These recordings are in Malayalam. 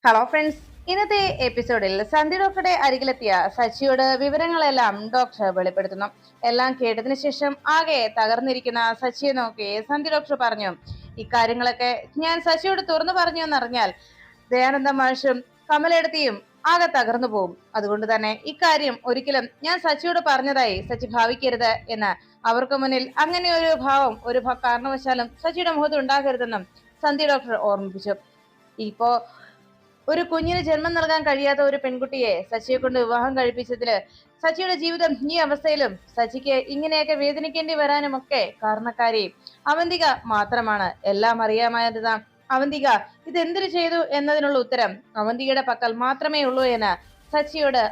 ഹലോ ഫ്രണ്ട്സ്, ഇന്നത്തെ എപ്പിസോഡിൽ സന്ധി ഡോക്ടറുടെ അരികിലെത്തിയ സച്ചിയോട് വിവരങ്ങളെല്ലാം ഡോക്ടർ വെളിപ്പെടുത്തുന്നു. എല്ലാം കേട്ടതിനു ശേഷം ആകെ തകർന്നിരിക്കുന്ന സച്ചിയെ നോക്കി സന്ധി ഡോക്ടർ പറഞ്ഞു, ഇക്കാര്യങ്ങളൊക്കെ ഞാൻ സച്ചിയോട് തുറന്നു പറഞ്ഞു എന്നറിഞ്ഞാൽ ദയാനന്ദ മാഷും കമലെടുത്തിയും ആകെ തകർന്നു പോകും. അതുകൊണ്ട് തന്നെ ഇക്കാര്യം ഒരിക്കലും ഞാൻ സച്ചിയോട് പറഞ്ഞതായി സച്ചി ഭാവിക്കരുത് എന്ന്, അവർക്ക് മുന്നിൽ അങ്ങനെ ഒരു ഭാവം ഒരു കാരണവശാലും സച്ചിയുടെ മുഖത്ത് ഉണ്ടാകരുതെന്നും സന്ധി ഡോക്ടർ ഓർമ്മിപ്പിച്ചു. ഇപ്പോ ഒരു കുഞ്ഞിന് ജന്മം നൽകാൻ കഴിയാത്ത ഒരു പെൺകുട്ടിയെ സച്ചിയെ കൊണ്ട് വിവാഹം കഴിപ്പിച്ചതില് സച്ചിയുടെ ജീവിതം ഈ അവസ്ഥയിലും സച്ചിക്ക് ഇങ്ങനെയൊക്കെ വേദനിക്കേണ്ടി വരാനുമൊക്കെ കാരണക്കാരി അവന്തിക മാത്രമാണ്. എല്ലാം അറിയാമായിരുന്ന അവന്തിക ഇതെന്തിനു ചെയ്തു എന്നതിനുള്ള ഉത്തരം അവന്തികയുടെ പക്കൽ മാത്രമേ ഉള്ളൂ എന്ന് സച്ചിയോട്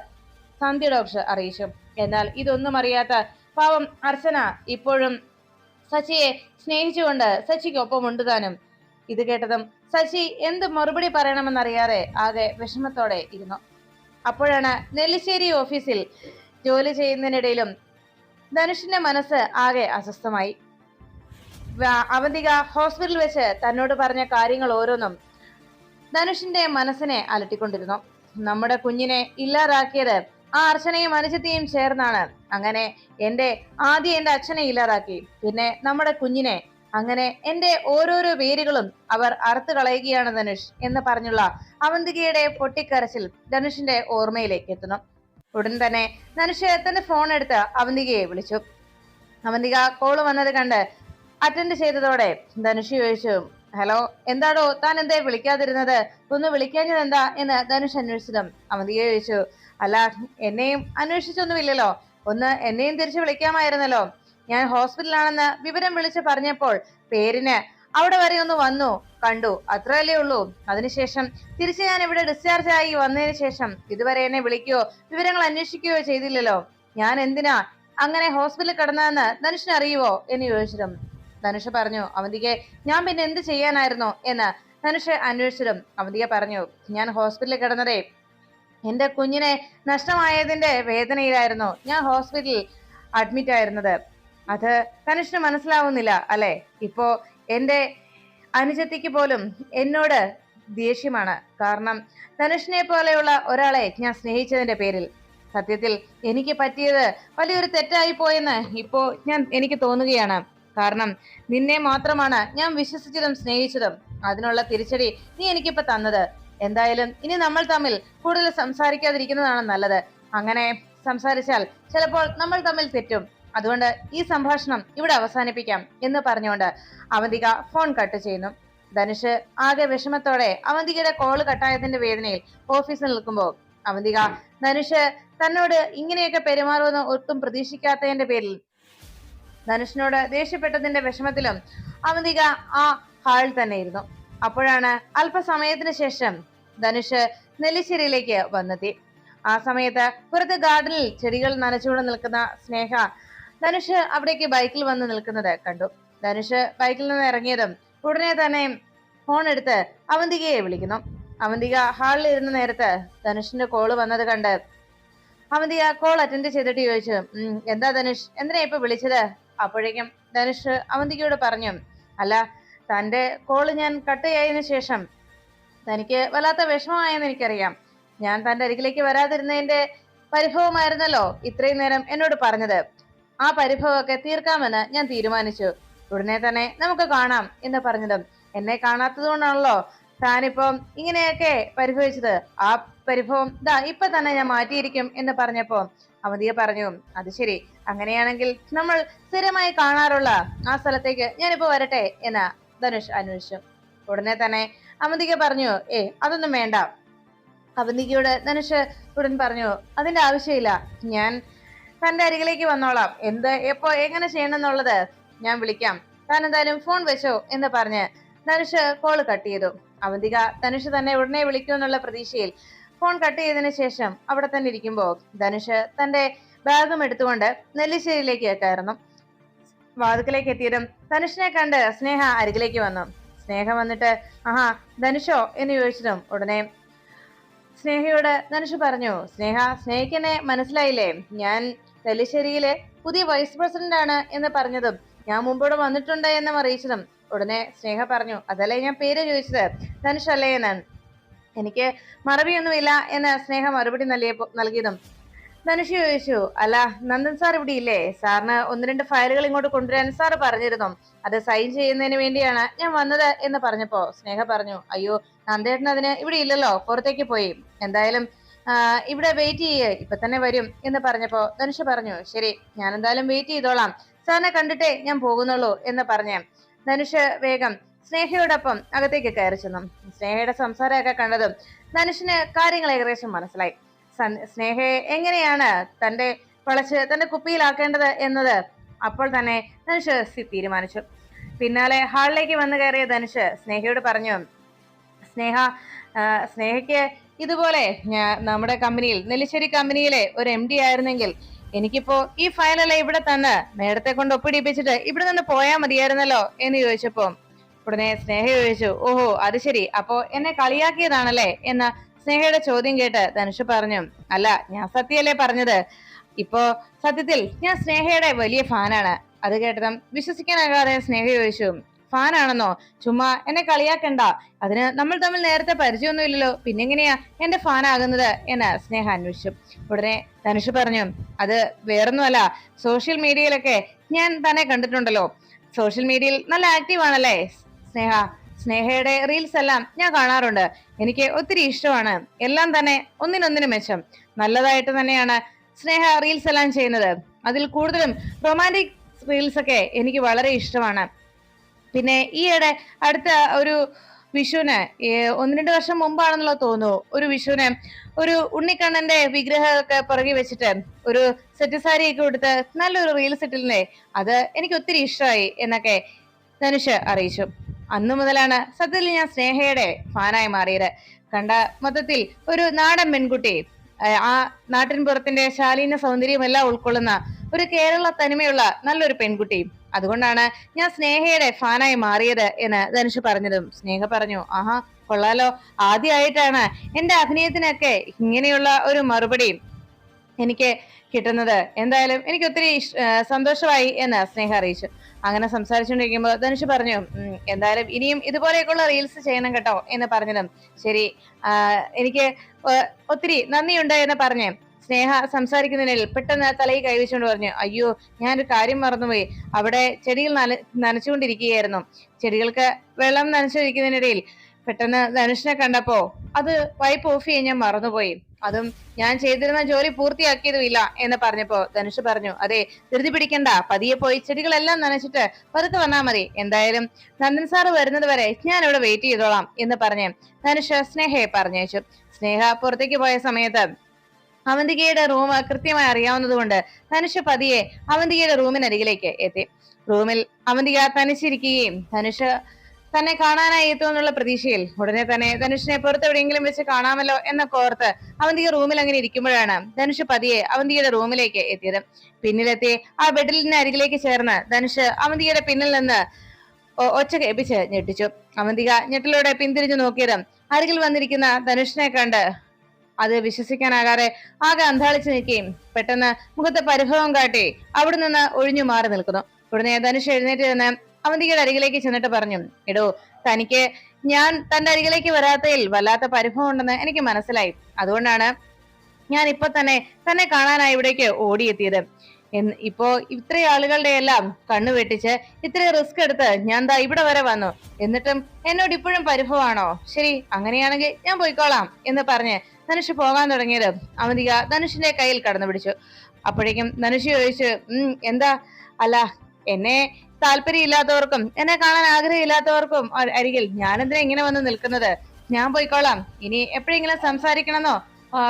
സന്ധ്യ ഡോക്ടർ അറിയിച്ചു. എന്നാൽ ഇതൊന്നും അറിയാത്ത പാവം അർച്ചന ഇപ്പോഴും സച്ചിയെ സ്നേഹിച്ചുകൊണ്ട് സച്ചിക്കൊപ്പം ഉണ്ട് താനും. ഇത് കേട്ടതും സച്ചി എന്ത് മറുപടി പറയണമെന്നറിയാതെ ആകെ വിഷമത്തോടെ ഇരുന്നു. അപ്പോഴാണ് നെല്ലിശ്ശേരി ഓഫീസിൽ ജോലി ചെയ്യുന്നതിനിടയിലും ധനുഷിന്റെ മനസ്സ് ആകെ അസ്വസ്ഥമായി. അവന്തിക ഹോസ്പിറ്റലിൽ വെച്ച് തന്നോട് പറഞ്ഞ കാര്യങ്ങൾ ഓരോന്നും ധനുഷിന്റെ മനസ്സിനെ അലട്ടിക്കൊണ്ടിരുന്നു. നമ്മുടെ കുഞ്ഞിനെ ഇല്ലാതാക്കിയത് ആ അർച്ചനയും അനുജത്തെയും ചേർന്നാണ്. അങ്ങനെ എന്റെ അച്ഛനെ ഇല്ലാതാക്കി, പിന്നെ നമ്മുടെ കുഞ്ഞിനെ, അങ്ങനെ എന്റെ ഓരോരോ വേരുകളും അവർ അറുത്തു കളയുകയാണ് ധനുഷ് എന്ന് പറഞ്ഞുള്ള അവന്തികയുടെ പൊട്ടിക്കരച്ചിൽ ധനുഷിന്റെ ഓർമ്മയിലേക്ക് എത്തുന്നു. ഉടൻ തന്നെ ധനുഷ് തന്റെ ഫോൺ എടുത്ത് അവന്തികയെ വിളിച്ചു. അവന്തിക കോള് വന്നത് കണ്ട് അറ്റൻഡ് ചെയ്തതോടെ ധനുഷ് ചോദിച്ചു, ഹലോ, എന്താടോ താൻ എന്തേ വിളിക്കാതിരുന്നത്? ഒന്ന് വിളിക്കാഞ്ഞത് എന്താ എന്ന് ധനുഷ് അന്വേഷിച്ചതും അവന്തിക ചോദിച്ചു, അല്ല, എന്നെയും അന്വേഷിച്ചൊന്നുമില്ലല്ലോ, ഒന്ന് എന്നെയും തിരിച്ചു വിളിക്കാമായിരുന്നല്ലോ. ഞാൻ ഹോസ്പിറ്റലാണെന്ന് വിവരം വിളിച്ച് പറഞ്ഞപ്പോൾ പേരിന് അവിടെ വരെ ഒന്ന് വന്നു കണ്ടു, അത്രയല്ലേ ഉള്ളൂ. അതിനുശേഷം തിരിച്ച് ഞാൻ ഇവിടെ ഡിസ്ചാർജ് ആയി വന്നതിന് ശേഷം ഇതുവരെ എന്നെ വിളിക്കുകയോ വിവരങ്ങൾ അന്വേഷിക്കുകയോ ചെയ്തില്ലല്ലോ. ഞാൻ എന്തിനാ അങ്ങനെ ഹോസ്പിറ്റലിൽ കിടന്നതെന്ന് ധനുഷിന് അറിയുവോ എന്ന് ചോദിച്ചതും ധനുഷ് പറഞ്ഞു, അവന്തികെ, ഞാൻ പിന്നെ എന്ത് ചെയ്യാനായിരുന്നു എന്ന് ധനുഷ് അന്വേഷിച്ചതും അവന്തിക പറഞ്ഞു, ഞാൻ ഹോസ്പിറ്റലിൽ കിടന്നതേ എന്റെ കുഞ്ഞിനെ നഷ്ടമായതിന്റെ വേദനയിലായിരുന്നു ഞാൻ ഹോസ്പിറ്റലിൽ അഡ്മിറ്റ് ആയിരുന്നത്. അത് ധനുഷിന് മനസ്സിലാവുന്നില്ല അല്ലെ? ഇപ്പോ എന്റെ അനുജത്തിക്ക് പോലും എന്നോട് ദേഷ്യമാണ്. കാരണം ധനുഷിനെ പോലെയുള്ള ഒരാളെ ഞാൻ സ്നേഹിച്ചതിന്റെ പേരിൽ സത്യത്തിൽ എനിക്ക് പറ്റിയത് വലിയൊരു തെറ്റായി പോയെന്ന് ഇപ്പോ എനിക്ക് തോന്നുകയാണ്. കാരണം നിന്നെ മാത്രമാണ് ഞാൻ വിശ്വസിച്ചതും സ്നേഹിച്ചതും. അതിനുള്ള തിരിച്ചടി നീ എനിക്കിപ്പോ തന്നത്. എന്തായാലും ഇനി നമ്മൾ തമ്മിൽ കൂടുതൽ സംസാരിക്കാതിരിക്കുന്നതാണ് നല്ലത്. അങ്ങനെ സംസാരിച്ചാൽ ചിലപ്പോൾ നമ്മൾ തമ്മിൽ തെറ്റും. അതുകൊണ്ട് ഈ സംഭാഷണം ഇവിടെ അവസാനിപ്പിക്കാം എന്ന് പറഞ്ഞുകൊണ്ട് അവന്തിക ഫോൺ കട്ട് ചെയ്യുന്നു. ധനുഷ് ആകെ വിഷമത്തോടെ അവന്തികയുടെ കോള് കട്ടായതിന്റെ വേദനയിൽ ഓഫീസിൽ നിൽക്കുമ്പോൾ അവന്തിക ധനുഷ് തന്നോട് ഇങ്ങനെയൊക്കെ പെരുമാറുമെന്ന് ഒട്ടും പ്രതീക്ഷിക്കാത്തതിന്റെ പേരിൽ ധനുഷിനോട് ദേഷ്യപ്പെട്ടതിന്റെ വിഷമത്തിലും അവന്തിക ആ ഹാളിൽ തന്നെ ഇരുന്നു. അപ്പോഴാണ് അല്പസമയത്തിന് ശേഷം ധനുഷ് നെല്ലിശ്ശേരിയിലേക്ക് വന്നെത്തി. ആ സമയത്ത് പുറത്ത് ഗാർഡനിൽ ചെടികൾ നനച്ചുകൊണ്ട് നിൽക്കുന്ന സ്നേഹ ധനുഷ് അവിടേക്ക് ബൈക്കിൽ വന്ന് നിൽക്കുന്നത് കണ്ടു. ധനുഷ് ബൈക്കിൽ നിന്ന് ഇറങ്ങിയതും ഉടനെ തന്നെ ഫോൺ എടുത്ത് അവന്തികയെ വിളിക്കുന്നു. അവന്തിക ഹാളിൽ ഇരുന്ന നേരത്ത് ധനുഷിന്റെ കോള് വന്നത് കണ്ട് അവന്തിക കോൾ അറ്റൻഡ് ചെയ്തിട്ട് ചോദിച്ചു, എന്താ ധനുഷ്, എന്തിനാ ഇപ്പൊ വിളിച്ചത്? അപ്പോഴേക്കും ധനുഷ് അവന്തികയോട് പറഞ്ഞു, അല്ല, തന്റെ കോള് ഞാൻ കട്ട് ചെയ്തതിനു ശേഷം തനിക്ക് വല്ലാത്ത വിഷമമായെന്ന് എനിക്കറിയാം. ഞാൻ തന്റെ അരികിലേക്ക് വരാതിരുന്നതിന്റെ പരിഭവമായിരുന്നല്ലോ ഇത്രയും നേരം എന്നോട് പറഞ്ഞത്. ആ പരിഭവമൊക്കെ തീർക്കാമെന്ന് ഞാൻ തീരുമാനിച്ചു. ഉടനെ തന്നെ നമുക്ക് കാണാം എന്ന് പറഞ്ഞതും എന്നെ കാണാത്തത് കൊണ്ടാണല്ലോ താനിപ്പം ഇങ്ങനെയൊക്കെ പരിഭവിച്ചത്. ആ പരിഭവം ഇപ്പൊ തന്നെ ഞാൻ മാറ്റിയിരിക്കും എന്ന് പറഞ്ഞപ്പോ അവന്തിക പറഞ്ഞു, അത് ശരി, അങ്ങനെയാണെങ്കിൽ നമ്മൾ സ്ഥിരമായി കാണാറുള്ള ആ സ്ഥലത്തേക്ക് ഞാനിപ്പോ വരട്ടെ എന്ന് ധനുഷ് അന്വേഷിച്ചു. ഉടനെ തന്നെ അവന്തിക പറഞ്ഞു, അതൊന്നും വേണ്ട. അവന്തികയോട് ധനുഷ് ഉടൻ പറഞ്ഞു, അതിന്റെ ആവശ്യമില്ല, ഞാൻ തന്റെ അരികിലേക്ക് വന്നോളാം. എപ്പോ എങ്ങനെ ചെയ്യണമെന്നുള്ളത് ഞാൻ വിളിക്കാം. താൻ എന്തായാലും ഫോൺ വെച്ചോ എന്ന് പറഞ്ഞ് ധനുഷ് കോള് കട്ട് ചെയ്തു. അവന്തിക ധനുഷ് തന്നെ ഉടനെ വിളിക്കുമെന്നുള്ള പ്രതീക്ഷയിൽ ഫോൺ കട്ട് ചെയ്തതിനു ശേഷം അവിടെ തന്നെ ഇരിക്കുമ്പോ ധനുഷ് തന്റെ ബാഗും എടുത്തുകൊണ്ട് നെല്ലിശ്ശേരിയിലേക്ക് കയറുന്നു. വാതിക്കലേക്ക് എത്തിയതും ധനുഷിനെ കണ്ട് സ്നേഹ അരികിലേക്ക് വന്നു. സ്നേഹ വന്നിട്ട്, ആഹാ, ധനുഷോ എന്ന് ചോദിച്ചതും ഉടനെ സ്നേഹയോട് ധനുഷ് പറഞ്ഞു, സ്നേഹയ്ക്ക് എന്നെ മനസ്സിലായില്ലേ? ഞാൻ നെല്ലിശ്ശേരിയിലെ പുതിയ വൈസ് പ്രസിഡന്റ് ആണ് എന്ന് പറഞ്ഞതും ഞാൻ മുമ്പോട്ട് വന്നിട്ടുണ്ട് എന്നും അറിയിച്ചതും ഉടനെ സ്നേഹ പറഞ്ഞു, അതല്ലേ ഞാൻ പേര് ചോദിച്ചത്, ധനുഷ് അല്ലേ എന്ന്. എനിക്ക് മറവിയൊന്നുമില്ല എന്ന് സ്നേഹ മറുപടി നൽകിയതും ധനുഷ് ചോദിച്ചു, അല്ല നന്ദൻ സാർ ഇവിടെ ഇല്ലേ? സാറിന് 1-2 ഫയലുകൾ ഇങ്ങോട്ട് കൊണ്ടുവരാൻ സാറ് പറഞ്ഞിരുന്നു, അത് സൈൻ ചെയ്യുന്നതിന് വേണ്ടിയാണ് ഞാൻ വന്നത് എന്ന് പറഞ്ഞപ്പോ സ്നേഹ പറഞ്ഞു, അയ്യോ നന്ദേട്ടൻ അതിന് ഇവിടെ ഇല്ലല്ലോ, പുറത്തേക്ക് പോയി. എന്തായാലും ഇവിടെ വെയിറ്റ് ചെയ്യേ, ഇപ്പൊ തന്നെ വരും എന്ന് പറഞ്ഞപ്പോ ധനുഷ് പറഞ്ഞു, ശരി ഞാൻ എന്തായാലും വെയിറ്റ് ചെയ്തോളാം, സാറിനെ കണ്ടിട്ടേ ഞാൻ പോകുന്നുള്ളൂ എന്ന് പറഞ്ഞ് ധനുഷ് വേഗം സ്നേഹയോടൊപ്പം അകത്തേക്ക് കയറി ചെന്നു. സ്നേഹയുടെ സംസാരമൊക്കെ കണ്ടതും ധനുഷിന് കാര്യങ്ങൾ ഏകദേശം മനസ്സിലായി. സ്നേഹയെ എങ്ങനെയാണ് തന്റെ കുപ്പിയിലാക്കേണ്ടത് എന്നത് അപ്പോൾ തന്നെ ധനുഷ് തീരുമാനിച്ചു. പിന്നാലെ ഹാളിലേക്ക് വന്നു കയറിയ ധനുഷ് സ്നേഹയോട് പറഞ്ഞു, സ്നേഹയ്ക്ക് ഇതുപോലെ നമ്മുടെ കമ്പനിയിൽ നെല്ലിശ്ശേരി കമ്പനിയിലെ ഒരു MD ആയിരുന്നെങ്കിൽ എനിക്കിപ്പോ ഈ ഫയലെല്ലാം ഇവിടെ തന്ന് മേഡത്തെ കൊണ്ട് ഒപ്പിടിപ്പിച്ചിട്ട് ഇവിടെ നിന്ന് പോയാൽ മതിയായിരുന്നല്ലോ എന്ന് ചോദിച്ചപ്പോ ഉടനെ സ്നേഹ ചോദിച്ചു, ഓഹോ അത് ശരി, അപ്പോ എന്നെ കളിയാക്കിയതാണല്ലേ എന്ന സ്നേഹയുടെ ചോദ്യം കേട്ട് ധനുഷ് പറഞ്ഞു, അല്ല ഞാൻ സത്യല്ലേ പറഞ്ഞത്, ഇപ്പോ സത്യത്തിൽ ഞാൻ സ്നേഹയുടെ വലിയ ഫാനാണ്. അത് കേട്ടതും വിശ്വസിക്കാനാകാതെ സ്നേഹ ചോദിച്ചു, ഫാനാണെന്നോ? ചുമ്മാ എന്നെ കളിയാക്കണ്ട, അതിന് നമ്മൾ തമ്മിൽ നേരത്തെ പരിചയമൊന്നും ഇല്ലല്ലോ, പിന്നെങ്ങനെയാ എന്റെ ഫാനാകുന്നത് എന്ന് സ്നേഹ അന്വേഷിച്ചു. ഉടനെ ധനുഷ് പറഞ്ഞു, അത് വേറൊന്നുമല്ല, സോഷ്യൽ മീഡിയയിലൊക്കെ ഞാൻ തന്നെ കണ്ടിട്ടുണ്ടല്ലോ, സോഷ്യൽ മീഡിയയിൽ നല്ല ആക്റ്റീവ് ആണല്ലേ സ്നേഹ. സ്നേഹയുടെ റീൽസ് എല്ലാം ഞാൻ കാണാറുണ്ട്, എനിക്ക് ഒത്തിരി ഇഷ്ടമാണ്. എല്ലാം തന്നെ ഒന്നിനൊന്നിനും മെച്ചം, നല്ലതായിട്ട് തന്നെയാണ് സ്നേഹ റീൽസ് എല്ലാം ചെയ്യുന്നത്. അതിൽ കൂടുതലും റൊമാൻറ്റിക് റീൽസ് ഒക്കെ എനിക്ക് വളരെ ഇഷ്ടമാണ്. പിന്നെ ഈയിടെ അടുത്ത ഒരു വിഷുവിന് 1-2 വർഷം മുമ്പാണെന്നുള്ള തോന്നുന്നു, ഒരു വിഷുവിന് ഒരു ഉണ്ണിക്കണ്ണന്റെ വിഗ്രഹമൊക്കെ പുറകെ വെച്ചിട്ട് ഒരു സെറ്റ് സാരിയൊക്കെ കൊടുത്ത് നല്ലൊരു റീൽസ് ഇട്ടില്ലേ, അത് എനിക്ക് ഒത്തിരി ഇഷ്ടമായി എന്നൊക്കെ ധനുഷ് അറിയിച്ചു. അന്നു മുതലാണ് സത്യത്തിൽ ഞാൻ സ്നേഹയുടെ ഫാനായി മാറിയത്. കണ്ട മൊത്തത്തിൽ ഒരു നാടൻ പെൺകുട്ടി, ആ നാട്ടിൻ പുറത്തിന്റെ ശാലീന സൗന്ദര്യമെല്ലാം ഉൾക്കൊള്ളുന്ന ഒരു കേരള തനിമയുള്ള നല്ലൊരു പെൺകുട്ടി. അതുകൊണ്ടാണ് ഞാൻ സ്നേഹയുടെ ഫാനായി മാറിയത് എന്ന് ധനുഷ് പറഞ്ഞതും സ്നേഹ പറഞ്ഞു, ആഹാ കൊള്ളാലോ, ആദ്യമായിട്ടാണ് എന്റെ അഭിനയത്തിനൊക്കെ ഇങ്ങനെയുള്ള ഒരു മറുപടി എനിക്ക് കിട്ടുന്നത്. എന്തായാലും എനിക്ക് ഒത്തിരി സന്തോഷമായി എന്ന് സ്നേഹ അറിയിച്ചു. അങ്ങനെ സംസാരിച്ചുകൊണ്ടിരിക്കുമ്പോൾ ധനുഷ് പറഞ്ഞു, എന്തായാലും ഇനിയും ഇതുപോലെയൊക്കെയുള്ള റീൽസ് ചെയ്യണം കേട്ടോ എന്ന് പറഞ്ഞതും ശരി, എനിക്ക് ഒത്തിരി നന്ദിയുണ്ട് എന്ന് പറഞ്ഞ് സ്നേഹ സംസാരിക്കുന്നതിനിടയിൽ പെട്ടെന്ന് തലയിൽ കൈവച്ചുകൊണ്ട് പറഞ്ഞു, അയ്യോ ഞാനൊരു കാര്യം മറന്നുപോയി, അവിടെ ചെടികൾ നനച്ചുകൊണ്ടിരിക്കുകയായിരുന്നു. ചെടികൾക്ക് വെള്ളം നനച്ചിരിക്കുന്നതിനിടയിൽ പെട്ടെന്ന് ധനുഷിനെ കണ്ടപ്പോ അത് വൈപ്പ് ഓഫ് ചെയ്യാൻ ഞാൻ മറന്നുപോയി, അതും ഞാൻ ചെയ്തിരുന്ന ജോലി പൂർത്തിയാക്കിയതുമില്ല എന്ന് പറഞ്ഞപ്പോ ധനുഷ് പറഞ്ഞു, അതെ ധൃതി പിടിക്കണ്ട, പതിയെ പോയി ചെടികളെല്ലാം നനച്ചിട്ട് പതുക്കെ വന്നാൽ മതി. എന്തായാലും നന്ദൻ സാറ് വരുന്നത് വരെ ഞാൻ ഇവിടെ വെയിറ്റ് ചെയ്തോളാം എന്ന് പറഞ്ഞ് ധനുഷ് സ്നേഹയെ പറഞ്ഞയച്ചു. സ്നേഹ പുറത്തേക്ക് പോയ സമയത്ത് അവന്തികയുടെ റൂം കൃത്യമായി അറിയാവുന്നതുകൊണ്ട് ധനുഷ് പതിയെ അവന്തികയുടെ റൂമിനരികിലേക്ക് എത്തി. റൂമിൽ അവന്തിക തനിച്ചിരിക്കുകയും ധനുഷ് തന്നെ കാണാനായി എത്തുമെന്നുള്ള പ്രതീക്ഷയിൽ ഉടനെ തന്നെ ധനുഷിനെ പുറത്തെവിടെയെങ്കിലും വെച്ച് കാണാമല്ലോ എന്നൊക്കെ ഓർത്ത് അവന്തിക റൂമിൽ അങ്ങനെ ഇരിക്കുമ്പോഴാണ് ധനുഷ് പതിയെ അവന്തികയുടെ റൂമിലേക്ക് എത്തിയത്. പിന്നിലെത്തി ആ ബെഡിലിന് അരികിലേക്ക് ചേർന്ന് ധനുഷ് അവന്തികയുടെ പിന്നിൽ നിന്ന് ഒച്ച കേൾപ്പിച്ച് ഞെട്ടിച്ചു. അവന്തിക ഞെട്ടിലൂടെ പിന്തിരിഞ്ഞു നോക്കിയതും അരികിൽ വന്നിരിക്കുന്ന ധനുഷിനെ കണ്ട് അത് വിശ്വസിക്കാനാകാതെ ആകെ അന്താളിച്ചു നിൽക്കുകയും പെട്ടെന്ന് മുഖത്ത് പരിഭവം കാട്ടി അവിടെ നിന്ന് ഒഴിഞ്ഞു മാറി നിൽക്കുന്നു. ഉടനെ ധനുഷ് എഴുന്നേറ്റ് നിന്ന് അവന്തികയുടെ അരികിലേക്ക് ചെന്നിട്ട് പറഞ്ഞു, എടോ തനിക്ക് ഞാൻ തന്റെ അരികിലേക്ക് വരാത്തതിൽ വല്ലാത്ത പരിഭവം ഉണ്ടെന്ന് എനിക്ക് മനസ്സിലായി, അതുകൊണ്ടാണ് ഞാൻ ഇപ്പൊ തന്നെ കാണാനായി ഇവിടേക്ക് ഓടിയെത്തിയത്. ഇപ്പോ ഇത്രയും ആളുകളുടെ എല്ലാം കണ്ണു വെട്ടിച്ച് ഇത്രയും റിസ്ക് എടുത്ത് ഞാൻ ദാ ഇവിടെ വരെ വന്നു, എന്നിട്ടും എന്നോട് ഇപ്പോഴും പരിഭവമാണോ? ശരി അങ്ങനെയാണെങ്കിൽ ഞാൻ പോയിക്കോളാം എന്ന് പറഞ്ഞ് ധനുഷ് പോകാൻ തുടങ്ങിയത് അവന്തിക ധനുഷിന്റെ കയ്യിൽ കടന്നു പിടിച്ചു. അപ്പോഴേക്കും ധനുഷ് ചോദിച്ചു, എന്താ? അല്ല എന്നെ താല്പര്യം ഇല്ലാത്തവർക്കും എന്നെ കാണാൻ ആഗ്രഹമില്ലാത്തവർക്കും അരികിൽ ഞാനെന്തിനാ ഇങ്ങനെ വന്ന് നിൽക്കുന്നത്? ഞാൻ പോയിക്കോളാം, ഇനി എപ്പോഴെങ്കിലും സംസാരിക്കണമെന്നോ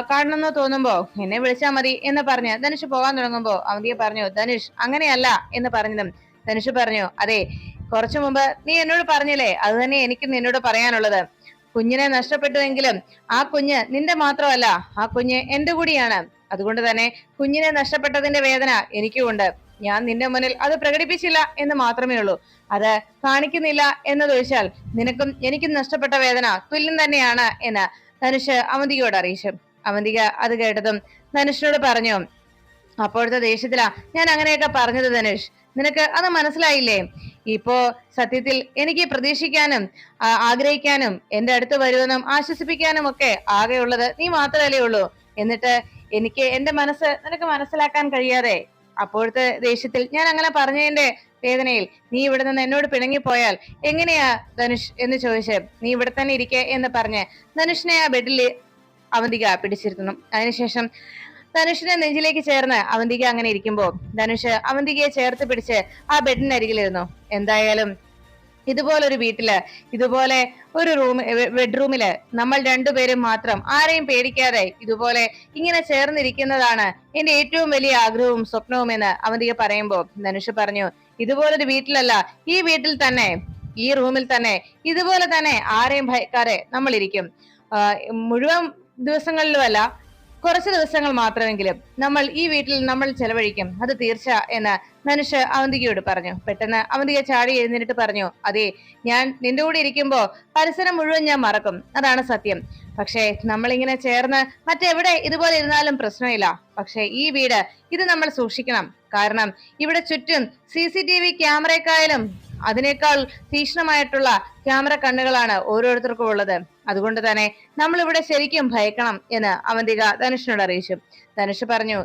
കാണണമെന്നോ തോന്നുമ്പോ എന്നെ വിളിച്ചാൽ മതി എന്ന് പറഞ്ഞ് ധനുഷ് പോകാൻ തുടങ്ങുമ്പോ അവന്തിക പറഞ്ഞു, ധനുഷ് അങ്ങനെയല്ല എന്ന് പറഞ്ഞതും ധനുഷ് പറഞ്ഞു, അതെ കുറച്ചു മുമ്പ് നീ എന്നോട് പറഞ്ഞില്ലേ, അത് തന്നെ എനിക്ക് നിന്നോട് പറയാനുള്ളത്. കുഞ്ഞിനെ നഷ്ടപ്പെട്ടുവെങ്കിലും ആ കുഞ്ഞ് നിന്റെ മാത്രമല്ല, ആ കുഞ്ഞ് എന്റെ കൂടിയാണ്. അതുകൊണ്ട് തന്നെ കുഞ്ഞിനെ നഷ്ടപ്പെട്ടതിന്റെ വേദന എനിക്കുമുണ്ട്. ഞാൻ നിന്റെ മുന്നിൽ അത് പ്രകടിപ്പിച്ചില്ല എന്ന് മാത്രമേ ഉള്ളൂ. അത് കാണിക്കുന്നില്ല എന്നതൊഴിച്ചാൽ നിനക്കും എനിക്കും നഷ്ടപ്പെട്ട വേദന തുല്യം തന്നെയാണ് എന്ന് ധനുഷ് അവന്തികയോട് അറിയിച്ചു. അവന്തിക അത് കേട്ടതും ധനുഷിനോട് പറഞ്ഞു, അപ്പോഴത്തെ ദേഷ്യത്തിലാ ഞാൻ അങ്ങനെയൊക്കെ പറഞ്ഞത് ധനുഷ്, നിനക്ക് അത് മനസ്സിലായില്ലേ? ഇപ്പോ സത്യത്തിൽ എനിക്ക് പ്രതീക്ഷിക്കാനും ആഗ്രഹിക്കാനും എന്റെ അടുത്ത് വരുമെന്നും ആശ്വസിപ്പിക്കാനും ഒക്കെ ആകെയുള്ളത് നീ മാത്രമല്ലേ ഉള്ളൂ. എന്നിട്ട് എനിക്ക് എന്റെ മനസ്സ് നിനക്ക് മനസ്സിലാക്കാൻ കഴിയാതെ അപ്പോഴത്തെ ദേഷ്യത്തിൽ ഞാൻ അങ്ങനെ പറഞ്ഞതിന്റെ വേദനയിൽ നീ ഇവിടെ നിന്ന് എന്നോട് പിണങ്ങിപ്പോയാൽ എങ്ങനെയാ ധനുഷ് എന്ന് ചോദിച്ച് നീ ഇവിടെ തന്നെ ഇരിക്കെ എന്ന് പറഞ്ഞ് ധനുഷിനെ ആ ബെഡിൽ അവന്തിക പിടിച്ചിരുത്തുന്നു. അതിനുശേഷം ധനുഷിന്റെ നെഞ്ചിലേക്ക് ചേർന്ന് അവന്തിക അങ്ങനെ ഇരിക്കുമ്പോ ധനുഷ് അവന്തികയെ ചേർത്ത് പിടിച്ച് ആ ബെഡിനരികിലിരുന്നു. എന്തായാലും ഇതുപോലൊരു വീട്ടില് ഇതുപോലെ ഒരു ബെഡ്റൂമില് നമ്മൾ രണ്ടുപേരും മാത്രം ആരെയും പേടിക്കാതെ ഇതുപോലെ ഇങ്ങനെ ചേർന്നിരിക്കുന്നതാണ് എന്റെ ഏറ്റവും വലിയ ആഗ്രഹവും സ്വപ്നവും എന്ന് അവന്തിക പറയുമ്പോ ധനുഷ് പറഞ്ഞു, ഇതുപോലൊരു വീട്ടിലല്ല, ഈ വീട്ടിൽ തന്നെ, ഈ റൂമിൽ തന്നെ ഇതുപോലെ തന്നെ ആരെയും ഭയക്കാതെ നമ്മൾ ഇരിക്കും. മുഴുവൻ ദിവസങ്ങളിലുമല്ല, കുറച്ച് ദിവസങ്ങൾ മാത്രമെങ്കിലും നമ്മൾ ഈ വീട്ടിൽ നമ്മൾ ചെലവഴിക്കും, അത് തീർച്ച എന്ന് ധനുഷ് അവന്തികയോട് പറഞ്ഞു. പെട്ടെന്ന് അവന്തിക ചാടി എഴുന്നേറ്റ് പറഞ്ഞു, അതെ, ഞാൻ നിന്റെ കൂടെ ഇരിക്കുമ്പോ പരിസരം മുഴുവൻ ഞാൻ മറക്കും, അതാണ് സത്യം. പക്ഷേ നമ്മളിങ്ങനെ ചേർന്ന് മറ്റെവിടെ ഇതുപോലെ ഇരുന്നാലും പ്രശ്നമില്ല. പക്ഷെ ഈ വീട് ഇത് നമ്മൾ സൂക്ഷിക്കണം. കാരണം ഇവിടെ ചുറ്റും CCTV ക്യാമറയെക്കായാലും അതിനേക്കാൾ തീക്ഷ്ണമായിട്ടുള്ള ക്യാമറ കണ്ണുകളാണ് ഓരോരുത്തർക്കും ഉള്ളത്. അതുകൊണ്ട് തന്നെ നമ്മൾ ഇവിടെ ശരിക്കും ഭയക്കണം എന്ന് അവന്തിക ധനുഷിനോട് അറിയിച്ചു. ധനുഷ് പറഞ്ഞു,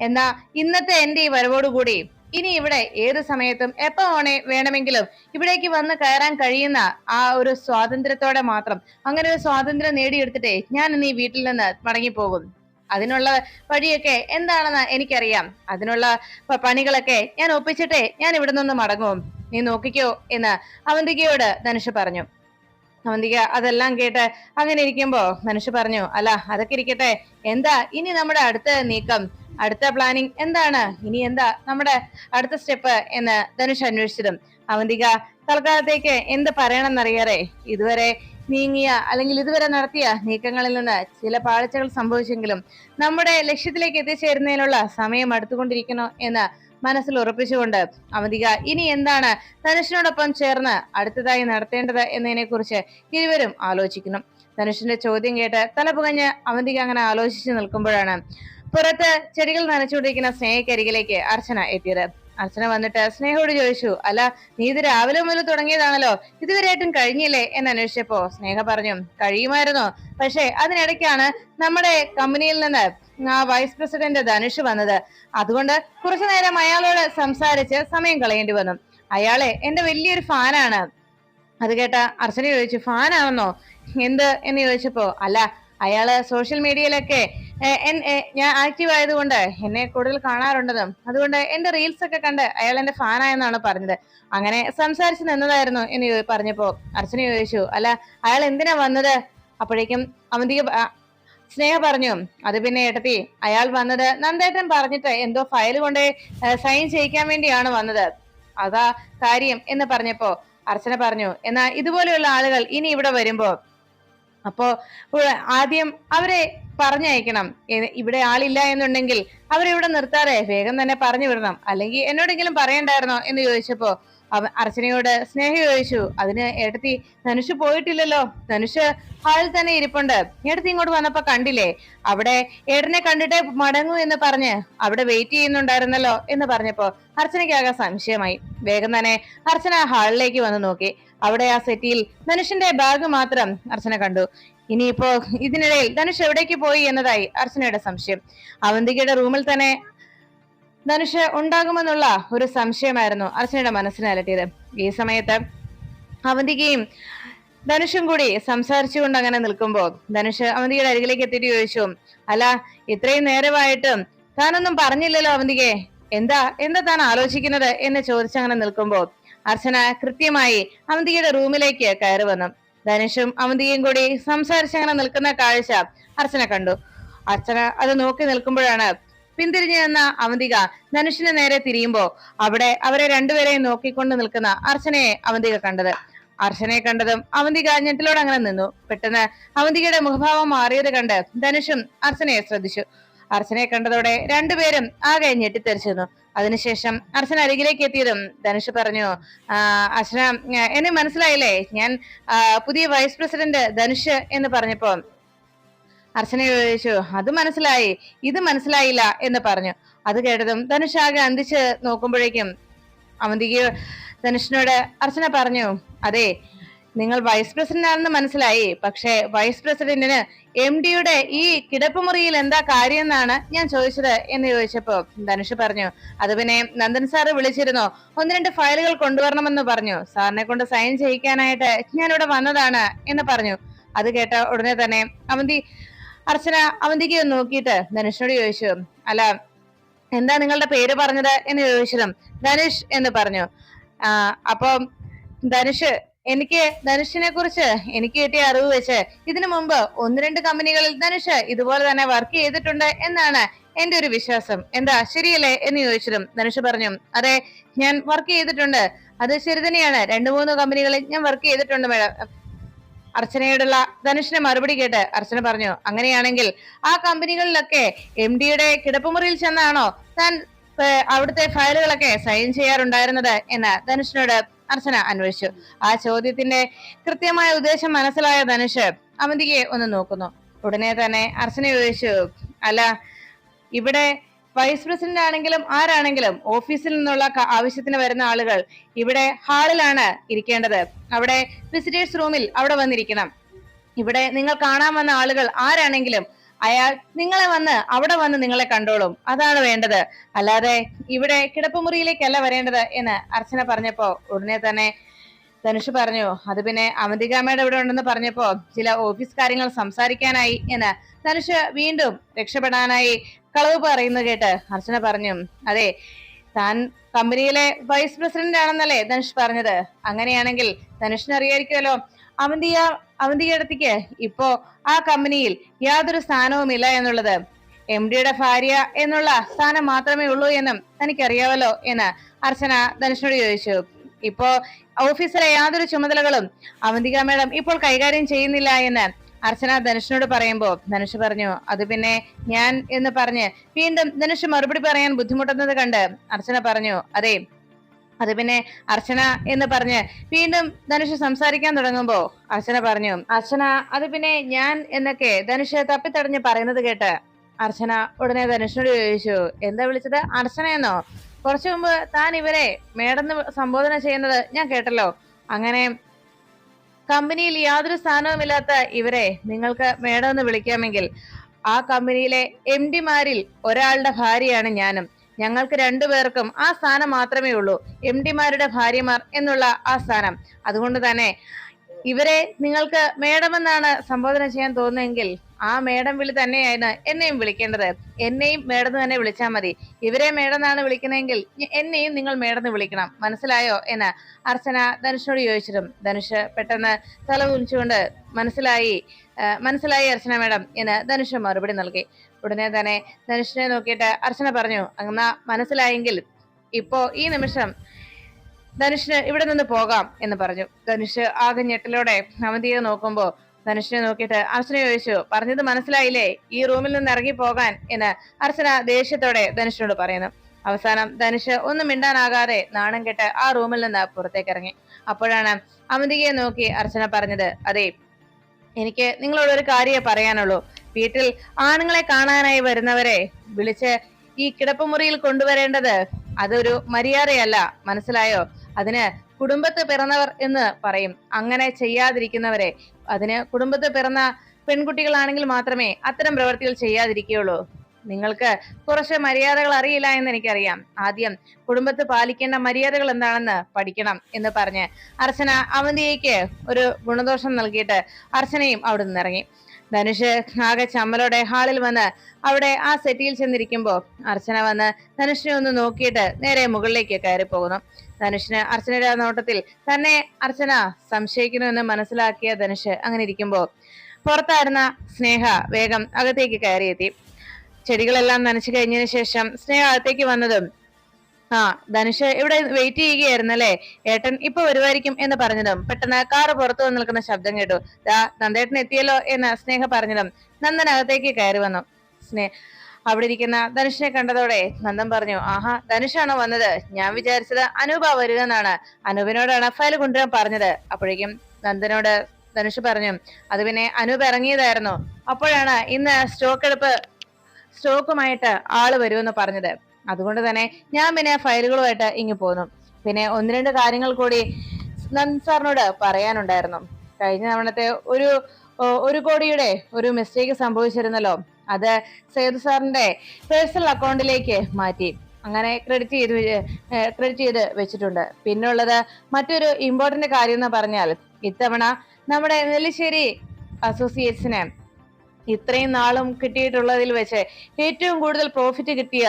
എന്നാ ഇന്നത്തെ എന്റെ ഈ വരവോടുകൂടി ഇനി ഇവിടെ ഏത് സമയത്തും എപ്പോ വേണമെങ്കിലും ഇവിടേക്ക് വന്ന് കയറാൻ കഴിയുന്ന ആ ഒരു സ്വാതന്ത്ര്യത്തോടെ മാത്രം, അങ്ങനെ ഒരു സ്വാതന്ത്ര്യം നേടിയെടുത്തിട്ടേ ഞാൻ ഇന്ന് ഈ വീട്ടിൽ നിന്ന് മടങ്ങിപ്പോകും. അതിനുള്ള വഴിയൊക്കെ എന്താണെന്ന് എനിക്കറിയാം. അതിനുള്ള പണികളൊക്കെ ഞാൻ ഒപ്പിച്ചിട്ടേ ഞാൻ ഇവിടെ നിന്ന് മടങ്ങും. നീ നോക്കിക്കോ എന്ന് അവന്തികയോട് ധനുഷ് പറഞ്ഞു. അവന്തിക അതെല്ലാം കേട്ട് അങ്ങനെ ഇരിക്കുമ്പോ ധനുഷ് പറഞ്ഞു, അല്ല അതൊക്കെ ഇരിക്കട്ടെ, എന്താ ഇനി നമ്മുടെ അടുത്ത നീക്കം, അടുത്ത പ്ലാനിങ് എന്താണ്, ഇനി എന്താ നമ്മുടെ അടുത്ത സ്റ്റെപ്പ് എന്ന് ധനുഷ് അന്വേഷിച്ചതും അവന്തിക തൽക്കാലത്തേക്ക് എന്ത് പറയണമെന്നറിയാറേ ഇതുവരെ നീങ്ങിയ അല്ലെങ്കിൽ ഇതുവരെ നടത്തിയ നീക്കങ്ങളിൽ നിന്ന് ചില പാളിച്ചകൾ സംഭവിച്ചെങ്കിലും നമ്മുടെ ലക്ഷ്യത്തിലേക്ക് എത്തിച്ചേരുന്നതിനുള്ള സമയം അടുത്തുകൊണ്ടിരിക്കണോ എന്ന് മനസ്സിൽ ഉറപ്പിച്ചുകൊണ്ട് അവന്തിക ഇനി എന്താണ് ധനുഷിനോടൊപ്പം ചേർന്ന് അടുത്തതായി നടത്തേണ്ടത് എന്നതിനെ കുറിച്ച് ഇരുവരും ആലോചിക്കുന്നു. ധനുഷിന്റെ ചോദ്യം കേട്ട് തല പുകഞ്ഞ് അവന്തിക അങ്ങനെ ആലോചിച്ചു നിൽക്കുമ്പോഴാണ് പുറത്ത് ചെടികൾ നനച്ചുകൊണ്ടിരിക്കുന്ന സ്നേഹക്കരികിലേക്ക് അർച്ചന എത്തിയത്. അർച്ചന വന്നിട്ട് സ്നേഹയോട് ചോദിച്ചു, അല്ല നീ ഇത് രാവിലെ മുതൽ തുടങ്ങിയതാണല്ലോ, ഇതുവരെയായിട്ടും കഴിഞ്ഞില്ലേ എന്ന് അന്വേഷിച്ചപ്പോ സ്നേഹ പറഞ്ഞു, കഴിയുമായിരുന്നു, പക്ഷെ അതിനിടയ്ക്കാണ് നമ്മുടെ കമ്പനിയിൽ നിന്ന് വൈസ് പ്രസിഡന്റ് ധനുഷ് വന്നത്. അതുകൊണ്ട് കുറച്ചു നേരം അയാളോട് സംസാരിച്ച് സമയം കളയേണ്ടി വന്നു. അയാളെ എന്റെ വലിയൊരു ഫാനാണ്. അത് കേട്ട അർച്ചന ചോദിച്ചു, ഫാനാണെന്നോ, എന്ത് എന്ന് ചോദിച്ചപ്പോ, അല്ല അയാള് സോഷ്യൽ മീഡിയയിലൊക്കെ ഞാൻ ആക്റ്റീവ് ആയതുകൊണ്ട് എന്നെ കൂടുതൽ കാണാറുണ്ടെന്നും അതുകൊണ്ട് എന്റെ റീൽസ് ഒക്കെ കണ്ട് അയാൾ എന്റെ ഫാനായെന്നാണ് പറഞ്ഞത്. അങ്ങനെ സംസാരിച്ച് നിന്നതായിരുന്നു എന്ന് പറഞ്ഞപ്പോ അർച്ചന ചോദിച്ചു, അല്ല അയാൾ എന്തിനാ വന്നത്? അപ്പോഴേക്കും അവന്തിക സ്നേഹ പറഞ്ഞു, അത് പിന്നെ ഏട്ടത്തി, അയാൾ വന്നത് നന്ദേട്ടൻ പറഞ്ഞിട്ട് എന്തോ ഫയൽ കൊണ്ട് സൈൻ ചെയ്യിക്കാൻ വേണ്ടിയാണ് വന്നത്, അതാ കാര്യം എന്ന് പറഞ്ഞപ്പോ അർച്ചന പറഞ്ഞു, എന്നാ ഇതുപോലെയുള്ള ആളുകൾ ഇനി ഇവിടെ വരുമ്പോ അപ്പോ ആദ്യം അവരെ പറഞ്ഞയക്കണം. ഇവിടെ ആളില്ല എന്നുണ്ടെങ്കിൽ അവരിവിടെ നിർത്താതെ വേഗം തന്നെ പറഞ്ഞു വിടണം. അല്ലെങ്കിൽ എന്നോടെങ്കിലും പറയണ്ടായിരുന്നോ എന്ന് ചോദിച്ചപ്പോ അർച്ചനയോട് സ്നേഹ ചോദിച്ചു, അതിന് ഏട്ടത്തി ധനുഷ് പോയിട്ടില്ലല്ലോ, ധനുഷ് ഹാളിൽ തന്നെ ഇരിപ്പുണ്ട്, ഏട്ടത്തി ഇങ്ങോട്ട് വന്നപ്പോ കണ്ടില്ലേ, അവിടെ ഏട്ടനെ കണ്ടിട്ടേ മടങ്ങൂ എന്ന് പറഞ്ഞ് അവിടെ വെയിറ്റ് ചെയ്യുന്നുണ്ടായിരുന്നല്ലോ എന്ന് പറഞ്ഞപ്പോ അർച്ചനയ്ക്കാകെ സംശയമായി. വേഗം തന്നെ അർച്ചന ഹാളിലേക്ക് വന്ന് നോക്കി. അവിടെ ആ സെറ്റിയിൽ ധനുഷിന്റെ ബാഗ് മാത്രം അർച്ചന കണ്ടു. ഇനിയിപ്പോ ഇതിനിടയിൽ ധനുഷ് എവിടേക്ക് പോയി എന്നതായി അർച്ചനയുടെ സംശയം. അവന്തികയുടെ റൂമിൽ തന്നെ ധനുഷ് ഉണ്ടാകുമെന്നുള്ള ഒരു സംശയമായിരുന്നു അർച്ചനയുടെ മനസ്സിനെ അലട്ടിയത്. ഈ സമയത്ത് അവന്തികയും ധനുഷും കൂടി സംസാരിച്ചുകൊണ്ട് അങ്ങനെ നിൽക്കുമ്പോ ധനുഷ് അവന്തികയുടെ അരികിലേക്ക് എത്തിയിട്ട് ചോദിച്ചു, അല്ല ഇത്രയും നേരമായിട്ടും താനൊന്നും പറഞ്ഞില്ലല്ലോ അവന്തികയെ, എന്താ താൻ ആലോചിക്കുന്നത് എന്ന് ചോദിച്ചങ്ങനെ നിൽക്കുമ്പോ അർച്ചന കൃത്യമായി അവന്തികയുടെ റൂമിലേക്ക് കയറി വന്നു. ധനുഷും അവന്തികയും കൂടി സംസാരിച്ചങ്ങനെ നിൽക്കുന്ന കാഴ്ച അർച്ചന കണ്ടു. അർച്ചന അത് നോക്കി നിൽക്കുമ്പോഴാണ് പിന്തിരിഞ്ഞു നിന്ന അവന്തിക ധനുഷിന് നേരെ തിരിയുമ്പോ അവിടെ അവരെ രണ്ടുപേരെയും നോക്കിക്കൊണ്ട് നിൽക്കുന്ന അർച്ചനയെ അവന്തിക കണ്ടത്. അർച്ചനയെ കണ്ടതും അവന്തിക ഞെട്ടിലോട് അങ്ങനെ നിന്നു. പെട്ടെന്ന് അവന്തികയുടെ മുഖഭാവം മാറിയത് കണ്ട് ധനുഷും അർച്ചനയെ ശ്രദ്ധിച്ചു. അർച്ചനയെ കണ്ടതോടെ രണ്ടുപേരും ആകെ ഞെട്ടിത്തെറിച്ചു നിന്നു. അതിനുശേഷം അർച്ചന അരികിലേക്ക് എത്തിയതും ധനുഷ് പറഞ്ഞു, അർച്ചന എന്നെ മനസ്സിലായില്ലേ, ഞാൻ പുതിയ വൈസ് പ്രസിഡന്റ് ധനുഷ് എന്ന് പറഞ്ഞപ്പോ അർച്ചന ചോദിച്ചു, അത് മനസ്സിലായി, ഇത് മനസ്സിലായില്ല എന്ന് പറഞ്ഞു. അത് കേട്ടതും ധനുഷ് ആകെ അന്തിച്ച് നോക്കുമ്പോഴേക്കും അവന്തിക്ക് ധനുഷിനോട് അർച്ചന പറഞ്ഞു, അതെ, നിങ്ങൾ വൈസ് പ്രസിഡന്റ് ആണെന്ന് മനസ്സിലായി, പക്ഷെ വൈസ് പ്രസിഡന്റിന് MD-യുടെ ഈ കിടപ്പുമുറിയിൽ എന്താ കാര്യം എന്നാണ് ഞാൻ ചോദിച്ചത് എന്ന് ചോദിച്ചപ്പോ ധനുഷ് പറഞ്ഞു, അത് പിന്നെ നന്ദൻ സാറ് വിളിച്ചിരുന്നോ, 1-2 ഫയലുകൾ കൊണ്ടുവരണമെന്ന് പറഞ്ഞു, സാറിനെ കൊണ്ട് സൈൻ ചെയ്യിക്കാനായിട്ട് ഞാൻ ഇവിടെ വന്നതാണ് എന്ന് പറഞ്ഞു. അത് കേട്ട ഉടനെ തന്നെ അർച്ചന അവന്തിക്ക് നോക്കിയിട്ട് ധനുഷിനോട് ചോദിച്ചു, അല്ല, എന്താ നിങ്ങളുടെ പേര് പറഞ്ഞത് എന്ന് ചോദിച്ചതും ധനുഷ് എന്ന് പറഞ്ഞു. അപ്പം ധനുഷിനെ കുറിച്ച് എനിക്ക് കിട്ടിയ അറിവ് വെച്ച് ഇതിനു മുമ്പ് 1-2 കമ്പനികളിൽ ധനുഷ് ഇതുപോലെ തന്നെ വർക്ക് ചെയ്തിട്ടുണ്ട് എന്നാണ് എന്റെ ഒരു വിശ്വാസം. എന്താ ശരിയല്ലേ എന്ന് ചോദിച്ചതും ധനുഷ് പറഞ്ഞു, അതെ, ഞാൻ വർക്ക് ചെയ്തിട്ടുണ്ട്, അത് ശരി തന്നെയാണ്, 2-3 കമ്പനികളിൽ ഞാൻ വർക്ക് ചെയ്തിട്ടുണ്ട് മേഡം. അർച്ചനയോടുള്ള ധനുഷിന്റെ മറുപടി കേട്ട് അർച്ചന പറഞ്ഞു, അങ്ങനെയാണെങ്കിൽ ആ കമ്പനികളിലൊക്കെ MD-യുടെ കിടപ്പുമുറിയിൽ ചെന്നാണോ താൻ അവിടുത്തെ ഫയലുകളൊക്കെ സൈൻ ചെയ്യാറുണ്ടായിരുന്നത് എന്ന് ധനുഷിനോട് അർച്ചന അന്വേഷിച്ചു. ആ ചോദ്യത്തിന്റെ കൃത്യമായ ഉദ്ദേശം മനസ്സിലായ ധനുഷ് അവന്തികയെ ഒന്ന് നോക്കുന്നു. ഉടനെ തന്നെ അർച്ചന ചോദിച്ചു, അല്ല, ഇവിടെ വൈസ് പ്രസിഡന്റ് ആണെങ്കിലും ആരാണെങ്കിലും ഓഫീസിൽ നിന്നുള്ള ആവശ്യത്തിന് വരുന്ന ആളുകൾ ഇവിടെ ഹാളിലാണ് ഇരിക്കേണ്ടത്, അവിടെ വിസിറ്റേഴ്സ് റൂമിൽ അവിടെ വന്നിരിക്കണം. ഇവിടെ നിങ്ങൾ കാണാൻ വന്ന ആളുകൾ ആരാണെങ്കിലും അയാൾ അവിടെ വന്ന് നിങ്ങളെ കണ്ടോളും, അതാണ് വേണ്ടത്, അല്ലാതെ ഇവിടെ കിടപ്പുമുറിയിലേക്കല്ല വരേണ്ടത് എന്ന് അർച്ചന പറഞ്ഞപ്പോ ഉടനെ തന്നെ ധനുഷ് പറഞ്ഞു, അത് പിന്നെ അവന്തികാമ്മയുടെ ഇവിടെ ഉണ്ടെന്ന് പറഞ്ഞപ്പോ ചില ഓഫീസ് കാര്യങ്ങൾ സംസാരിക്കാനായി എന്ന് ധനുഷ് വീണ്ടും രക്ഷപ്പെടാനായി കളവ് പറയുന്നത് കേട്ട് അർച്ചന പറഞ്ഞു, അതെ, താൻ കമ്പനിയിലെ വൈസ് പ്രസിഡന്റ് ആണെന്നല്ലേ ധനുഷ് പറഞ്ഞത്, അങ്ങനെയാണെങ്കിൽ ധനുഷിന് അറിയായിരിക്കുമല്ലോ അവന്തികടത്തിക്ക് ഇപ്പോ ആ കമ്പനിയിൽ യാതൊരു സ്ഥാനവുമില്ല എന്നുള്ളത്, MD-യുടെ ഭാര്യ എന്നുള്ള സ്ഥാനം മാത്രമേ ഉള്ളൂ എന്നും തനിക്കറിയാവല്ലോ എന്ന് അർച്ചന ധനുഷിനോട് ചോദിച്ചു. ഇപ്പോ ഓഫീസിലെ യാതൊരു ചുമതലകളും അവന്തിക മേഡം ഇപ്പോൾ കൈകാര്യം ചെയ്യുന്നില്ല എന്ന് അർച്ചന ധനുഷിനോട് പറയുമ്പോ ധനുഷ് പറഞ്ഞു, അത് പിന്നെ ഞാൻ എന്ന് പറഞ്ഞ് വീണ്ടും ധനുഷ് മറുപടി പറയാൻ ബുദ്ധിമുട്ടുന്നത് കണ്ട് അർച്ചന പറഞ്ഞു, അതെ, അത് പിന്നെ അർച്ചന എന്ന് പറഞ്ഞ് വീണ്ടും ധനുഷ് സംസാരിക്കാൻ തുടങ്ങുമ്പോ അർച്ചന അത് പിന്നെ ഞാൻ എന്നൊക്കെ ധനുഷ് തപ്പിത്തടഞ്ഞ് പറയുന്നത് കേട്ട് അർച്ചന ഉടനെ ധനുഷിനോട് ചോദിച്ചു, എന്താ വിളിച്ചത്, അർച്ചന എന്നോ? കുറച്ചു മുമ്പ് താൻ ഇവരെ മേഡന്ന് സംബോധന ചെയ്യുന്നത് ഞാൻ കേട്ടല്ലോ. അങ്ങനെ കമ്പനിയിൽ യാതൊരു സ്ഥാനവുമില്ലാത്ത ഇവരെ നിങ്ങൾക്ക് മേഡം എന്ന് വിളിക്കാമെങ്കിൽ ആ കമ്പനിയിലെ MD-മാരിൽ ഒരാളുടെ ഭാര്യയാണ് ഞാനും. ഞങ്ങൾക്ക് 2 പേർക്കും ആ സ്ഥാനം മാത്രമേ ഉള്ളൂ, MD-മാരുടെ ഭാര്യമാർ എന്നുള്ള ആ സ്ഥാനം. അതുകൊണ്ട് തന്നെ ഇവരെ നിങ്ങൾക്ക് മേഡം എന്നാണ് സംബോധന ചെയ്യാൻ തോന്നുന്നെങ്കിൽ ആ മേഡം വിളി തന്നെയാണ് എന്നെയും വിളിക്കേണ്ടത്. എന്നെയും മേഡം തന്നെ വിളിച്ചാൽ മതി. ഇവരെ മേഡം എന്നാണ് വിളിക്കുന്നതെങ്കിൽ എന്നെയും നിങ്ങൾ മേഡം എന്ന് വിളിക്കണം, മനസ്സിലായോ എന്ന് അർച്ചന ധനുഷിനോട് ചോദിച്ചിട്ടും ധനുഷ് പെട്ടെന്ന് തല കുനിച്ചുകൊണ്ട് മനസ്സിലായി അർച്ചന മേഡം എന്ന് ധനുഷ് മറുപടി നൽകി. ഉടനെ തന്നെ ധനുഷിനെ നോക്കിയിട്ട് അർച്ചന പറഞ്ഞു, എന്നാ മനസ്സിലായെങ്കിൽ ഇപ്പോ ഈ നിമിഷം ധനുഷിന് ഇവിടെ നിന്ന് പോകാം എന്ന് പറഞ്ഞു. ധനുഷ് ആകെ ഞെട്ടലോടെ അവന്തിയെ നോക്കുമ്പോ ധനുഷിനെ നോക്കിയിട്ട് അർച്ചന ചോദിച്ചു, പറഞ്ഞത് മനസ്സിലായില്ലേ, ഈ റൂമിൽ നിന്ന് ഇറങ്ങി പോകാൻ എന്ന് അർച്ചന ദേഷ്യത്തോടെ ധനുഷിനോട് പറയുന്നു. അവസാനം ധനുഷ് ഒന്നും മിണ്ടാനാകാതെ നാണം കെട്ട് ആ റൂമിൽ നിന്ന് പുറത്തേക്ക് ഇറങ്ങി. അപ്പോഴാണ് അവന്തികയെ നോക്കി അർച്ചന പറഞ്ഞത്, അതെ, എനിക്ക് നിങ്ങളോടൊരു കാര്യമേ പറയാനുള്ളൂ. വീട്ടിൽ ആണുങ്ങളെ കാണാനായി വരുന്നവരെ വിളിച്ച് ഈ കിടപ്പുമുറിയിൽ കൊണ്ടുവരേണ്ടത് അതൊരു മര്യാദയല്ല, മനസ്സിലായോ? അതിന് കുടുംബത്ത് പിറന്നവർ എന്ന് പറയും. അങ്ങനെ ചെയ്യാതിരിക്കുന്നവരെ, അതിന് കുടുംബത്ത് പിറന്ന പെൺകുട്ടികളാണെങ്കിൽ മാത്രമേ അത്തരം പ്രവൃത്തികൾ ചെയ്യാതിരിക്കുകയുള്ളൂ. നിങ്ങൾക്ക് കുറച്ച് മര്യാദകൾ അറിയില്ല എന്ന് എനിക്കറിയാം. ആദ്യം കുടുംബത്ത് പാലിക്കേണ്ട മര്യാദകൾ എന്താണെന്ന് പഠിക്കണം എന്ന് പറഞ്ഞ് അർച്ചന അവന്തികയ്ക്ക് ഒരു ഗുണദോഷം നൽകിയിട്ട് അർച്ചനയും അവിടെ നിന്നിറങ്ങി. ധനുഷ് ആകെ ചമ്മലോടെ ഹാളിൽ വന്ന് അവിടെ ആ സെറ്റിയിൽ ചെന്നിരിക്കുമ്പോ അർച്ചന വന്ന് ധനുഷിനെ ഒന്ന് നോക്കിയിട്ട് നേരെ മുകളിലേക്ക് കയറി പോകുന്നു. ധനുഷിന് അർച്ചനയുടെ നോട്ടത്തിൽ തന്നെ അർച്ചന സംശയിക്കുന്നുവെന്ന് മനസ്സിലാക്കിയ ധനുഷ് അങ്ങനെ ഇരിക്കുമ്പോ പുറത്തായിരുന്ന സ്നേഹ വേഗം അകത്തേക്ക് കയറിയെത്തി. ചെടികളെല്ലാം നനച്ചു കഴിഞ്ഞതിന് ശേഷം സ്നേഹ അകത്തേക്ക് വന്നതും, ധനുഷ് ഇവിടെ വെയിറ്റ് ചെയ്യുകയായിരുന്നല്ലേ, ഏട്ടൻ ഇപ്പൊ വരുമായിരിക്കും എന്ന് പറഞ്ഞതും പെട്ടെന്ന് കാറ് പുറത്തു വന്ന് നിൽക്കുന്ന ശബ്ദം കേട്ടു. നന്ദേട്ടൻ എത്തിയല്ലോ എന്ന് സ്നേഹ പറഞ്ഞതും നന്ദൻ അകത്തേക്ക് കയറി വന്നു. അവിടെ ഇരിക്കുന്ന ധനുഷിനെ കണ്ടതോടെ നന്ദൻ പറഞ്ഞു, ആഹാ, ധനുഷാണോ വന്നത്? ഞാൻ വിചാരിച്ചത് അനൂപ വരിക എന്നാണ്. അനൂപിനോടാണ് ഫയൽ കൊണ്ടുവരാൻ പറഞ്ഞത്. അപ്പോഴേക്കും നന്ദനോട് ധനുഷ് പറഞ്ഞു, അത് പിന്നെ അനൂപ് ഇറങ്ങിയതായിരുന്നു. അപ്പോഴാണ് ഇന്ന് സ്റ്റോക്കുമായിട്ട് ആള് വരുമെന്ന് പറഞ്ഞത്. അതുകൊണ്ട് തന്നെ ഞാൻ പിന്നെ ഫയലുകളുമായിട്ട് ഇങ്ങ് പോന്നു. പിന്നെ ഒന്ന് രണ്ട് കാര്യങ്ങൾ കൂടി നന്ദൻ സാറിനോട് പറയാനുണ്ടായിരുന്നു. കഴിഞ്ഞ തവണത്തെ ഒരു കോടിയുടെ ഒരു മിസ്റ്റേക്ക് സംഭവിച്ചിരുന്നല്ലോ, അത് സേതു സാറിന്റെ പേഴ്സണൽ അക്കൗണ്ടിലേക്ക് മാറ്റി, അങ്ങനെ ക്രെഡിറ്റ് ചെയ്ത് വെച്ചിട്ടുണ്ട്. പിന്നുള്ളത് മറ്റൊരു ഇമ്പോർട്ടന്റ് കാര്യം എന്ന് പറഞ്ഞാൽ, ഇത്തവണ നമ്മുടെ നെല്ലിശ്ശേരി അസോസിയേറ്റ്സിന് ഇത്രയും നാളും കിട്ടിയിട്ടുള്ളതിൽ വെച്ച് ഏറ്റവും കൂടുതൽ പ്രോഫിറ്റ് കിട്ടിയ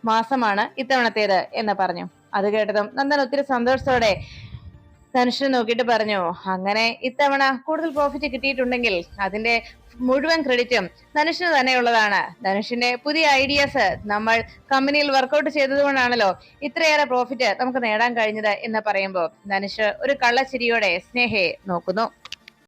മാസമാണ് ഇത്തവണത്തേത് എന്ന് പറഞ്ഞു. അത് കേട്ടതും നന്ദൻ ഒത്തിരി സന്തോഷത്തോടെ ധനുഷിനെ നോക്കിയിട്ട് പറഞ്ഞു, അങ്ങനെ ഇത്തവണ കൂടുതൽ പ്രോഫിറ്റ് കിട്ടിയിട്ടുണ്ടെങ്കിൽ അതിന്റെ മുഴുവൻ ക്രെഡിറ്റും ധനുഷിന് തന്നെയുള്ളതാണ്. ധനുഷിന്റെ പുതിയ ഐഡിയാസ് നമ്മൾ കമ്പനിയിൽ വർക്കൗട്ട് ചെയ്തതുകൊണ്ടാണല്ലോ ഇത്രയേറെ പ്രോഫിറ്റ് നമുക്ക് നേടാൻ കഴിഞ്ഞത് എന്ന് പറയുമ്പോൾ ധനുഷ് ഒരു കള്ളച്ചിരിയോടെ സ്നേഹയെ നോക്കുന്നു.